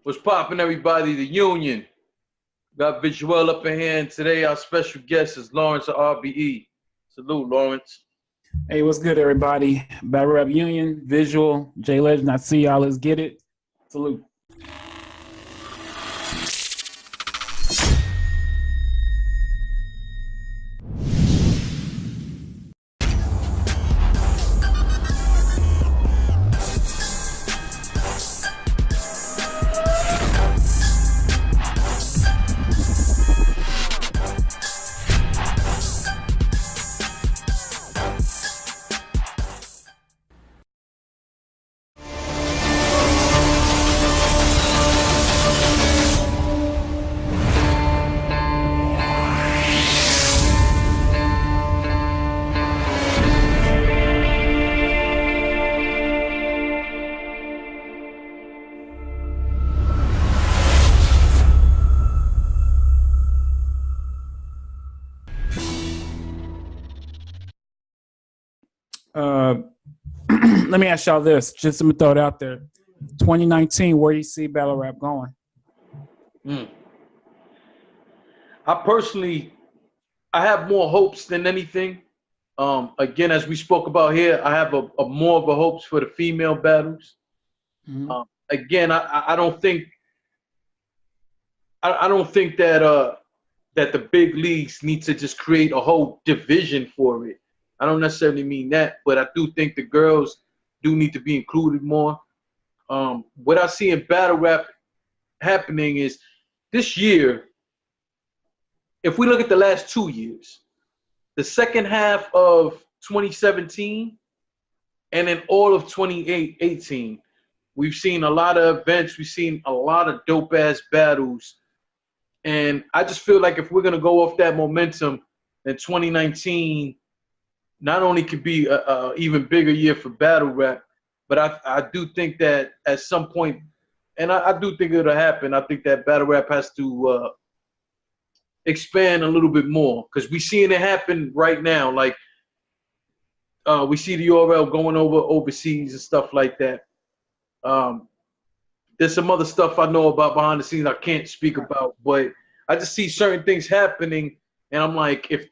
What's poppin', everybody? The Union. Got Visual up in here, and today our special guest is Lawrence of RBE. Salute, Lawrence. Hey, what's good, everybody? Battle Rap Union, Visual, J Legend. I see y'all. Let's get it. Salute. Let me ask y'all this, just to throw it out there. 2019, where do you see battle rap going? I have more hopes than anything. Again, as we spoke about here, I have a more of a hopes for the female battles. Again, I don't think that that the big leagues need to just create a whole division for it. I don't necessarily mean that, but I do think the girls do need to be included more. What I see in battle rap happening is this year, if we look at the last 2 years, the second half of 2017 and in all of 2018, we've seen a lot of events. We've seen a lot of dope-ass battles. And I just feel like if we're going to go off that momentum, then 2019 not only could be a even bigger year for battle rap, but I do think that at some point, and I do think it'll happen, I think that battle rap has to expand a little bit more, because we're seeing it happen right now. Like we see the URL going overseas and stuff like that. There's some other stuff I know about behind the scenes I can't speak about, but I just see certain things happening. And I'm like, if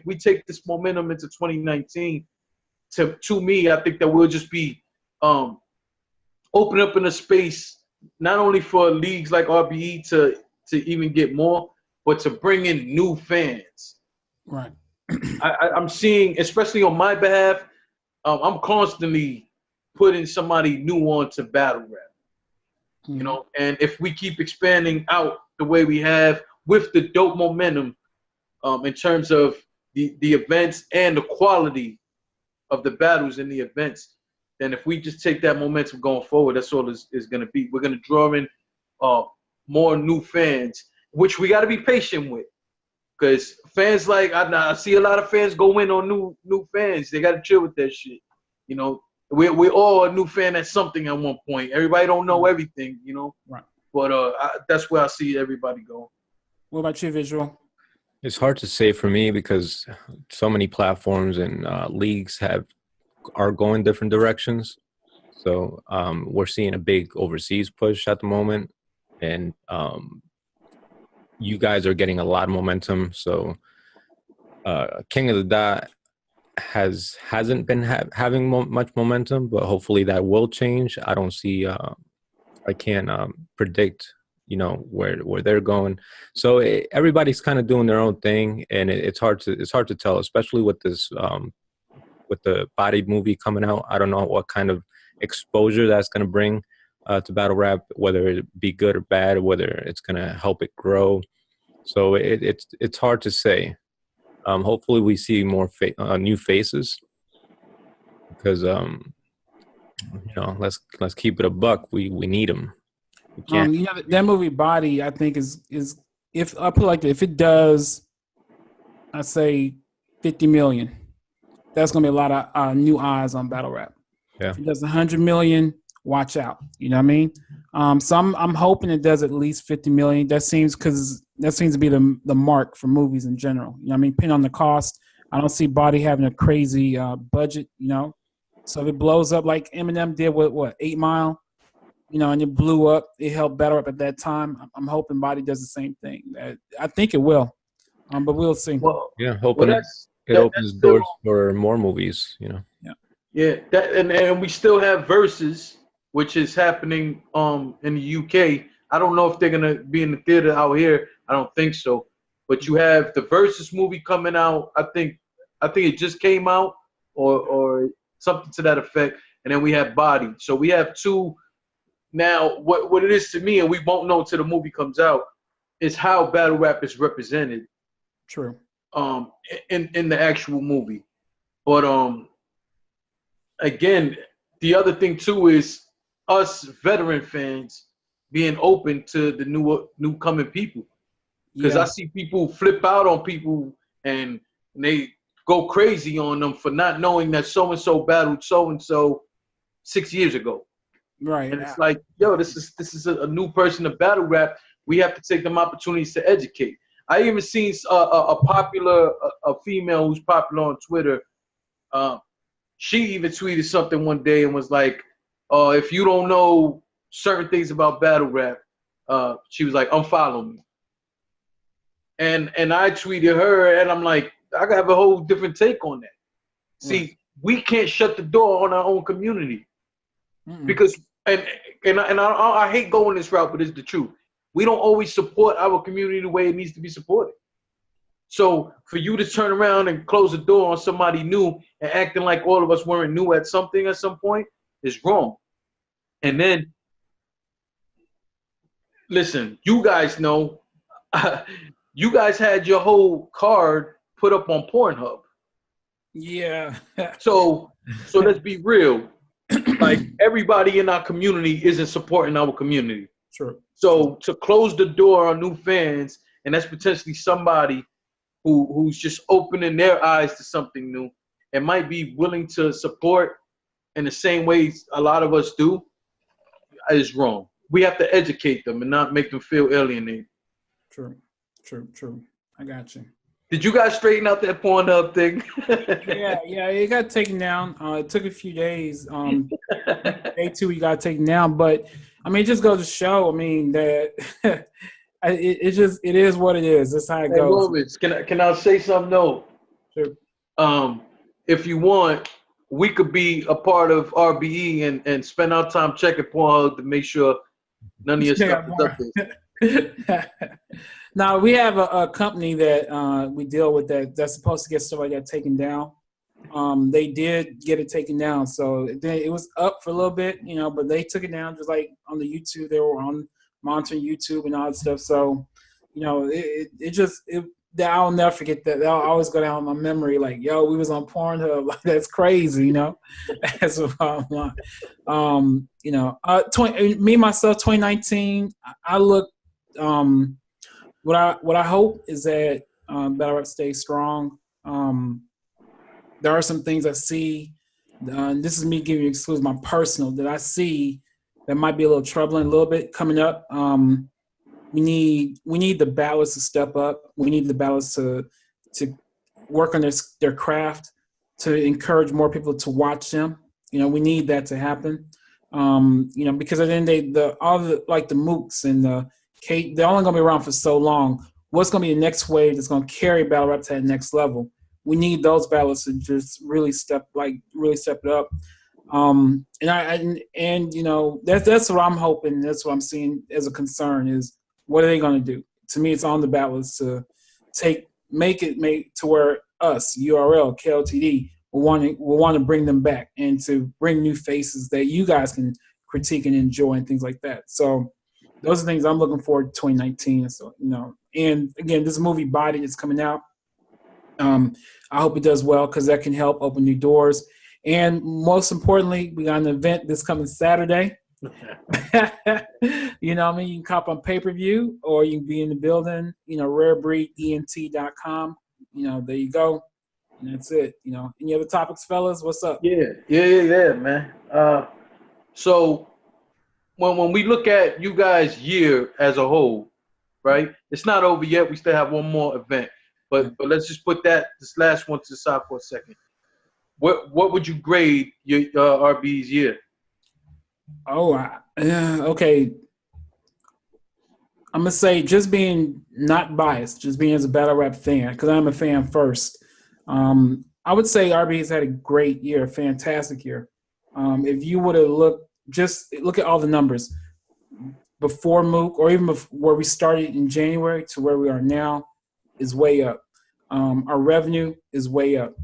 we take this momentum into 2019, to me, I think that we'll just be open up in a space not only for leagues like RBE to even get more, but to bring in new fans. Right. I'm seeing, especially on my behalf, I'm constantly putting somebody new on to battle rap. You know, and if we keep expanding out the way we have with the dope momentum, in terms of the events and the quality of the battles in the events, then if we just take that momentum going forward, that's all is going to be. We're going to draw in more new fans, which we got to be patient with, because fans I see a lot of fans go in on new fans. They got to chill with that shit. You know, we're all a new fan at something at one point. Everybody don't know everything, you know. Right. But that's where I see everybody going. What about you, Visual? It's hard to say for me because so many platforms and leagues are going different directions. So we're seeing a big overseas push at the moment, and you guys are getting a lot of momentum. So King of the Dot hasn't been having much momentum, but hopefully that will change. I don't see. I can't predict, you know, where they're going. So everybody's kind of doing their own thing, and it's hard to tell, especially with this with the Body movie coming out. I don't know what kind of exposure that's going to bring to battle rap, whether it be good or bad, or whether it's going to help it grow. So it's hard to say. Hopefully we see more new faces, because you know, let's keep it a buck. We need them. You know, that movie Body, I think is if I put it like that, if it does, I say 50 million, that's gonna be a lot of new eyes on battle rap. Yeah. If it does 100 million, watch out. You know what I mean? So I'm hoping it does at least 50 million. That seems to be the mark for movies in general. You know what I mean? Depending on the cost, I don't see Body having a crazy budget. You know, so if it blows up like Eminem did with 8 Mile. and it blew up. It helped battle rap at that time. I'm hoping Body does the same thing. I think it will, but we'll see. Well, Yeah, hoping it opens doors for more movies. Yeah. Yeah, and we still have Versus, which is happening in the UK. I don't know if they're gonna be in the theater out here. I don't think so. But you have the Versus movie coming out. I think it just came out or something to that effect. And then we have Body. So we have two. Now, what it is to me, and we won't know until the movie comes out, is how battle rap is represented. True. In the actual movie, but again, the other thing too is us veteran fans being open to the new coming people. Because I see people flip out on people and they go crazy on them for not knowing that so and so battled so and so 6 years ago. Right. And it's like, yo, this is a new person to battle rap. We have to take them opportunities to educate. I even seen a female who's popular on Twitter. She even tweeted something one day and was like, if you don't know certain things about battle rap, she was like, unfollow me. And I tweeted her, and I'm like, I have a whole different take on that. See, we can't shut the door on our own community. Because and I hate going this route, but it's the truth. We don't always support our community the way it needs to be supported. So for you to turn around and close the door on somebody new and acting like all of us weren't new at something at some point is wrong. And then, listen, you guys know, you guys had your whole card put up on Pornhub. Yeah. So let's be real. Like, everybody in our community isn't supporting our community. Sure. So to close the door on new fans, and that's potentially somebody who's just opening their eyes to something new and might be willing to support in the same ways a lot of us do, is wrong. We have to educate them and not make them feel alienated. True. I got you. Did you guys straighten out that Pornhub thing? Yeah, it got taken down. It took a few days. Day 2, we got taken down. But, I mean, it just goes to show, I mean, that it is what it is. That's how it goes. Moritz, can I say something, though? Sure. If you want, we could be a part of RBE and spend our time checking Pornhub to make sure none of your stuff is up there. Now, we have a company that we deal with that's supposed to get stuff like that taken down. They did get it taken down. So it was up for a little bit, but they took it down just like on the YouTube. They were on monitoring YouTube and all that stuff. So, I'll never forget that. That'll always go down in my memory. Like, yo, we was on Pornhub. Like, that's crazy, That's what I'm me, myself, 2019, I look, what I hope is that battle rap stays strong. There are some things I see. This is me giving you exclusive, my personal, that I see that might be a little troubling a little bit coming up. We need the battles to step up. We need the battles to work on their craft, to encourage more people to watch them. We need that to happen. Because at the end of the day, the MOOCs and they're only going to be around for so long. What's going to be the next wave that's going to carry battle rap to that next level? We need those battles to just really step it up. That's what I'm hoping. That's what I'm seeing as a concern is what are they going to do? To me, it's on the battles to make to where us, URL, KLTD, will want to bring them back and to bring new faces that you guys can critique and enjoy and things like that. So those are things I'm looking forward to 2019. So, and again, this movie Body is coming out. I hope it does well because that can help open new doors. And most importantly, we got an event this coming Saturday. You can cop on pay-per-view or you can be in the building, rarebreedent.com. There you go. And that's it. Any other topics, fellas? What's up? Yeah, man. So when we look at you guys' year as a whole, right? It's not over yet. We still have one more event. But let's just put this last one to the side for a second. What would you grade your RB's year? Oh, Okay. I'm gonna say just being not biased, just being as a battle rap fan, because I'm a fan first. I would say RB's had a great year, a fantastic year. If you would have just look at all the numbers before Mook, or even where we started in January to where we are now, is way up. Our revenue is way up.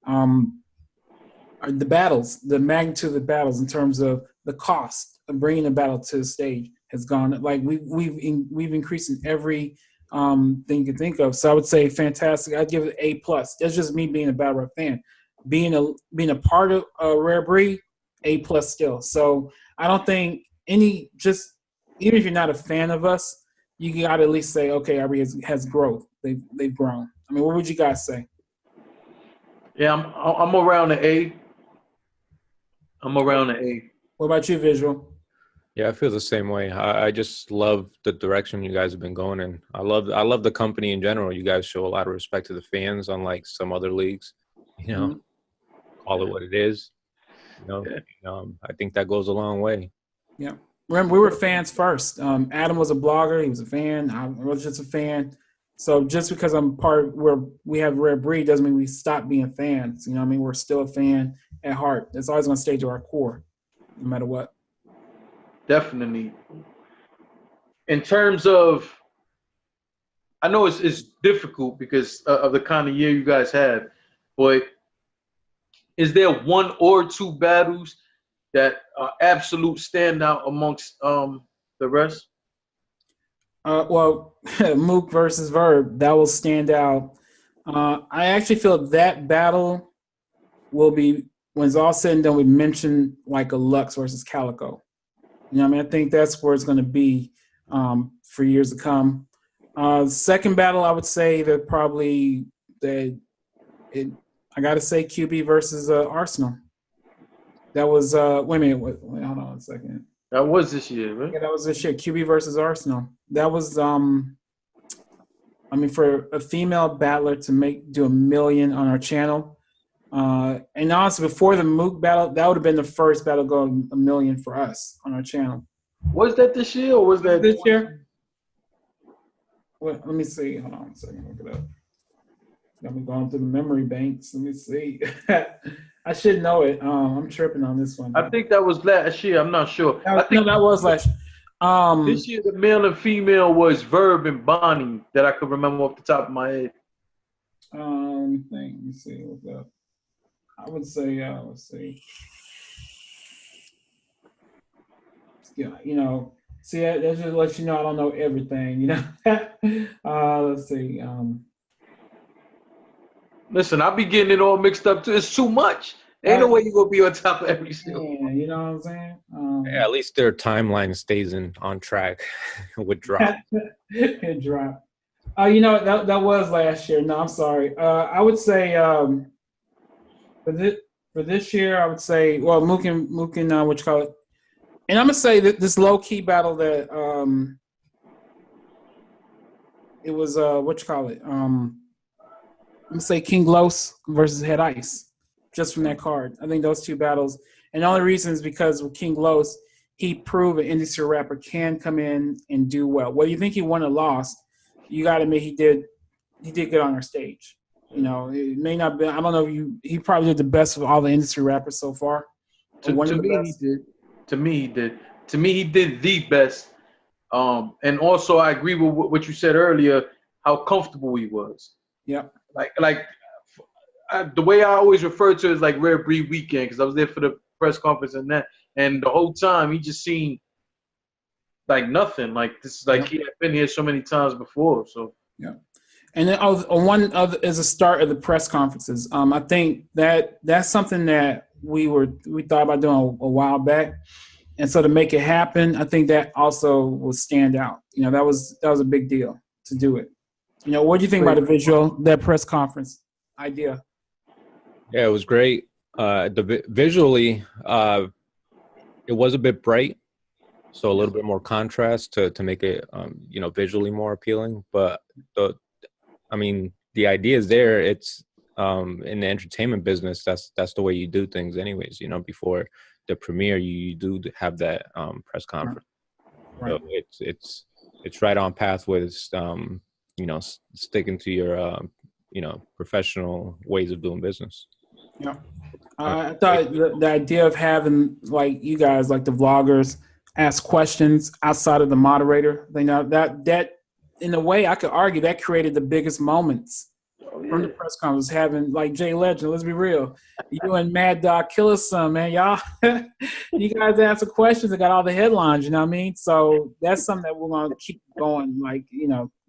The battles, the magnitude of the battles in terms of the cost of bringing the battle to the stage has gone. Like we've increased in every thing you can think of. So I would say fantastic. I'd give it A+. That's just me being a battle rap fan. Being a part of Rare Breed, A+ still. So I don't think even if you're not a fan of us, you got to at least say, okay, RB has growth. They've grown. I mean, what would you guys say? Yeah, I'm around the A. I'm around the A. What about you, Visual? Yeah, I feel the same way. I just love the direction you guys have been going in. I love the company in general. You guys show a lot of respect to the fans, unlike some other leagues. You know, call it what it is. I think that goes a long way. Yeah. Remember, we were fans first. Adam was a blogger. He was a fan. I was just a fan. So just because I'm part where we have Rare Breed doesn't mean we stop being fans. You know what I mean? We're still a fan at heart. It's always going to stay to our core, no matter what. Definitely. In terms of, I know it's difficult because of the kind of year you guys had, but is there one or two battles that are absolute standout amongst the rest? Well, Mook versus Verb, that will stand out. I actually feel that battle will be, when it's all said and done, we mention like a Lux versus Calico. You know what I mean? I think that's where it's going to be for years to come. Second battle, I would say that probably I got to say QB versus Arsenal. That was, wait a minute, hold on a second. That was this year, right? Yeah, that was this year. QB versus Arsenal. That was, for a female battler to do $1 million on our channel. And honestly, before the Mook battle, that would have been the first battle going $1 million for us on our channel. Was that this year or was that this year? Well, let me see. Hold on a second. Look it up. Got me going through the memory banks. Let me see. I should know it. I'm tripping on this one. I think that was last year. I'm not sure. That was last year. This year, the male and female was Verb and Bonnie that I could remember off the top of my head. Let me see. What's up? I would say, let's see. Yeah, see, that just lets you know I don't know everything, Let's see. Listen, I'll be getting it all mixed up too. It's too much. Ain't no way you're going to be on top of every single one. You know what I'm saying? Yeah, at least their timeline stays on track with drop. It dropped. That was last year. No, I'm sorry. I would say for this year, I would say, well, Mook and what you call it. And I'm going to say that this low-key battle that it was, what you call it? I'm going to say King Los versus Head Ice, just from that card. I think those two battles. And the only reason is because with King Los, he proved an industry rapper can come in and do well. Whether you think he won or lost, you got to admit he did good on our stage. It may not be, I don't know if he probably did the best of all the industry rappers so far. To me, he did. To me, he did the best. And also, I agree with what you said earlier, how comfortable he was. Yeah. The way I always refer to it is like Rare Breed Weekend, because I was there for the press conference and that. And the whole time, he just seemed like nothing. Like this is like he had been here so many times before. So yeah. And then one other is a start of the press conferences. I think that's something that we thought about doing a while back, and so to make it happen, I think that also will stand out. That was a big deal to do it. What do you think about the visual, that press conference idea? Yeah, it was great. Visually, it was a bit bright, so a little bit more contrast to make it, visually more appealing. But the idea is there. It's in the entertainment business. That's the way you do things, anyways. Before the premiere, you do have that press conference. Right. So it's right on path with sticking to your professional ways of doing business. Yeah. I thought the idea of having like you guys, like the vloggers, ask questions outside of the moderator, that in a way I could argue that created the biggest moments from the press conference. Having like Jay Legend, let's be real, you and Mad Dog Killer Son, man, y'all, you guys answer questions and got all the headlines. You know what I mean? So that's something that we're gonna keep going. Like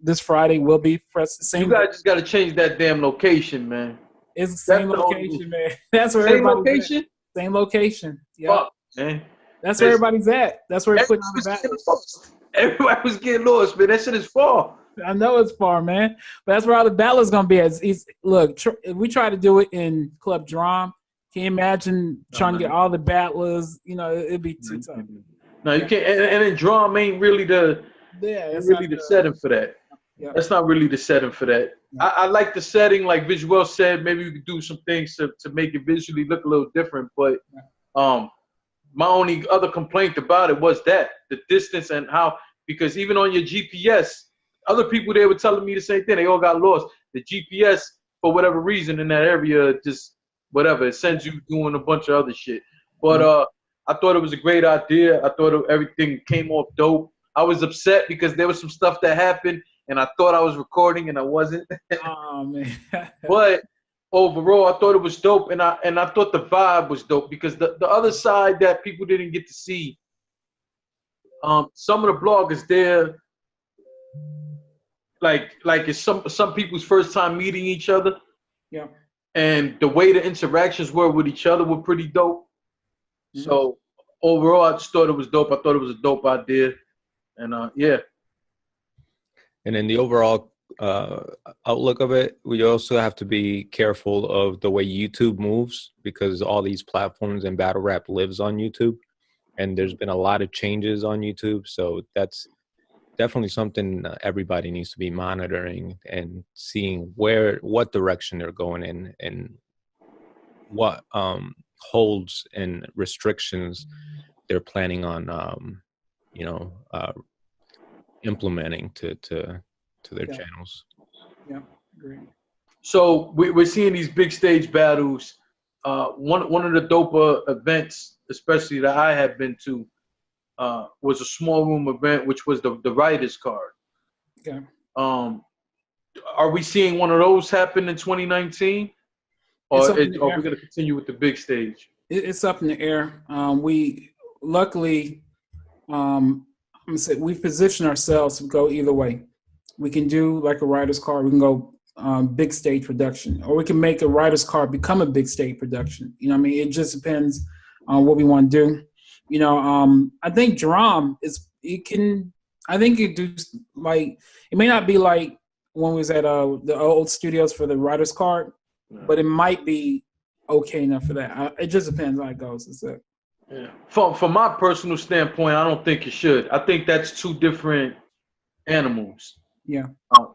this Friday will be press. You guys just got to change that damn location, man. It's the same location, man. That's where same location. At. Same location. Yeah, fuck, man. That's where everybody's at. That's where putting on the back. Everybody was getting lost, man. That shit is far. I know it's far, man. But that's where all the battles gonna be. Look, if we try to do it in Club Drum, can you imagine trying to get all the battlers? It'd be too tough. No, you can't. And then Drum ain't really the setting for that. Yeah. That's not really the setting for that. Yeah. I like the setting, like Visual said. Maybe we could do some things to make it visually look a little different. But my only other complaint about it was that the distance and how, because even on your GPS, other people there were telling me the same thing. They all got lost. The GPS, for whatever reason, in that area, just whatever, it sends you doing a bunch of other shit. But I thought it was a great idea. I thought everything came off dope. I was upset because there was some stuff that happened, and I thought I was recording and I wasn't. Oh man! But overall, I thought it was dope, and I thought the vibe was dope because the other side that people didn't get to see. Some of the bloggers there, like it's some people's first time meeting each other. Yeah. And the way the interactions were with each other were pretty dope. Mm-hmm. So overall, I just thought it was dope. I thought it was a dope idea, and yeah. And in the overall outlook of it, we also have to be careful of the way YouTube moves, because all these platforms and battle rap lives on YouTube, and there's been a lot of changes on YouTube. So that's definitely something everybody needs to be monitoring and seeing what direction they're going in and what holds and restrictions they're planning on implementing to their channels. Yeah, great. So we're seeing these big stage battles. One of the doper events, especially that I have been to, was a small room event, which was the writers card. Okay. Are we seeing one of those happen in 2019, or are we going to continue with the big stage? It's up in the air. We luckily, we've positioned ourselves to go either way. We can do like a writer's card. We can go big stage production, or we can make a writer's card become a big stage production. You know what I mean? It just depends on what we want to do. I think drum I think it do like, it may not be like when we was at the old studios for the writer's card, but it might be okay enough for that. It just depends how it goes. Is that? Yeah. From my personal standpoint, I don't think it should. I think that's two different animals. Yeah.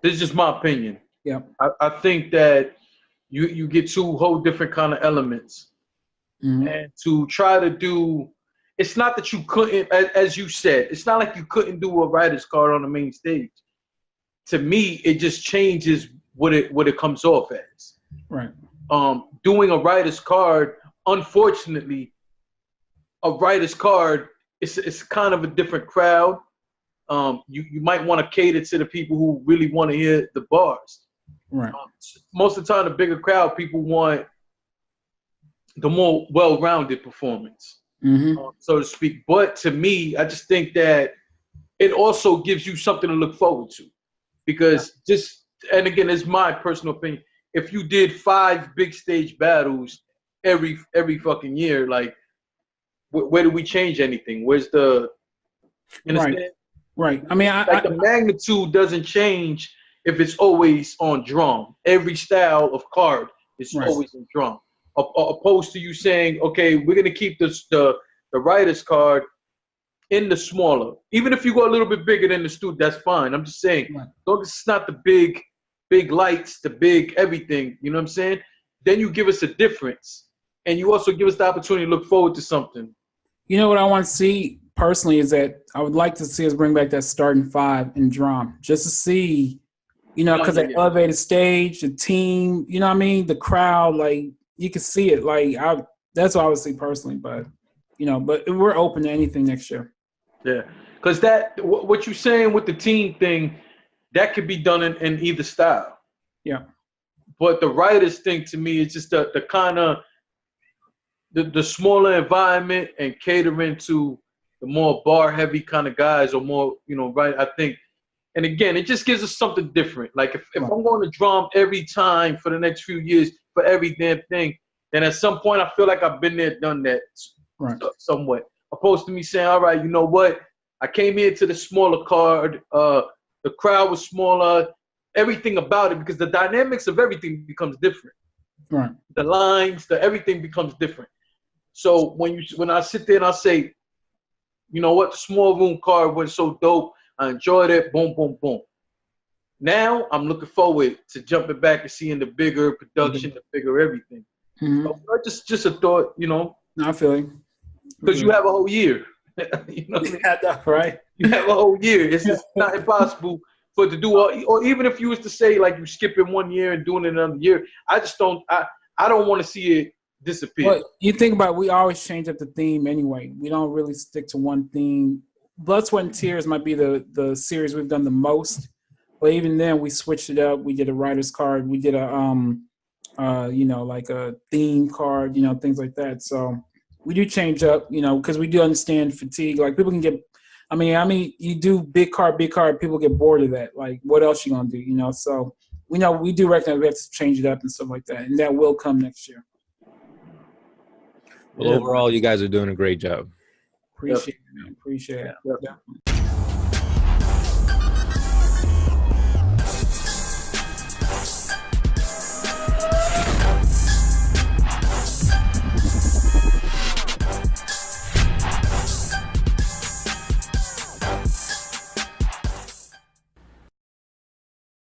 This is just my opinion. Yeah. I think that you get two whole different kind of elements. Mm-hmm. And to try to do, it's not that you couldn't, as you said, it's not like you couldn't do a writer's card on the main stage. To me, it just changes what it comes off as. Right. Doing a writer's card, unfortunately, a writer's card, it's kind of a different crowd. You might want to cater to the people who really want to hear the bars. Right. Most of the time, the bigger crowd, people want the more well-rounded performance, so to speak. But to me, I just think that it also gives you something to look forward to, because and again, it's my personal opinion. If you did 5 big stage battles every fucking year, like, where do we change anything? Where's the, you understand? Right. I mean, the magnitude doesn't change if it's always on drum. Every style of card is always on drum. Opposed to you saying, okay, we're gonna keep the writer's card in the smaller. Even if you go a little bit bigger than the studio, that's fine. I'm just saying, long as it's not the big lights, the big everything, you know what I'm saying? Then you give us a difference. And you also give us the opportunity to look forward to something. You know what I want to see personally is that I would like to see us bring back that starting five in drum, just to see, because that elevated stage, the team, you know what I mean, the crowd, like you can see it. Like that's what I would see personally, but but we're open to anything next year. Yeah, because what you're saying with the team thing, that could be done in either style. Yeah. But the writers thing to me is just the kind of the smaller environment and catering to the more bar heavy kind of guys or more, right? I think, and again, it just gives us something different. Like if I'm going to drum every time for the next few years for every damn thing, then at some point I feel like I've been there, done that somewhat. Opposed to me saying, all right, you know what? I came here to the smaller card. The crowd was smaller. Everything about it, because the dynamics of everything becomes different. Right. The lines, everything becomes different. So when I sit there and I say, you know what, the small room card was so dope. I enjoyed it. Boom, boom, boom. Now I'm looking forward to jumping back and seeing the bigger production, the bigger everything. Mm-hmm. So just a thought, No, I feel you. Because you have a whole year. You know what I mean? Yeah, right. You have a whole year. It's just not impossible for it to do, or even if you was to say like you skipping 1 year and doing it another year, I don't want to see it disappear. But you think about it, we always change up the theme anyway. We don't really stick to one theme. Blood, Sweat, and Tears might be the series we've done the most, but even then we switched it up. We did a writer's card. We did a like a theme card, things like that. So we do change up, because we do understand fatigue. Like people can get, I mean, you do big card, people get bored of that. Like what else you gonna do, So we do recognize we have to change it up and stuff like that, and that will come next year. Well, overall, you guys are doing a great job. Appreciate it, man. Appreciate it. Yep.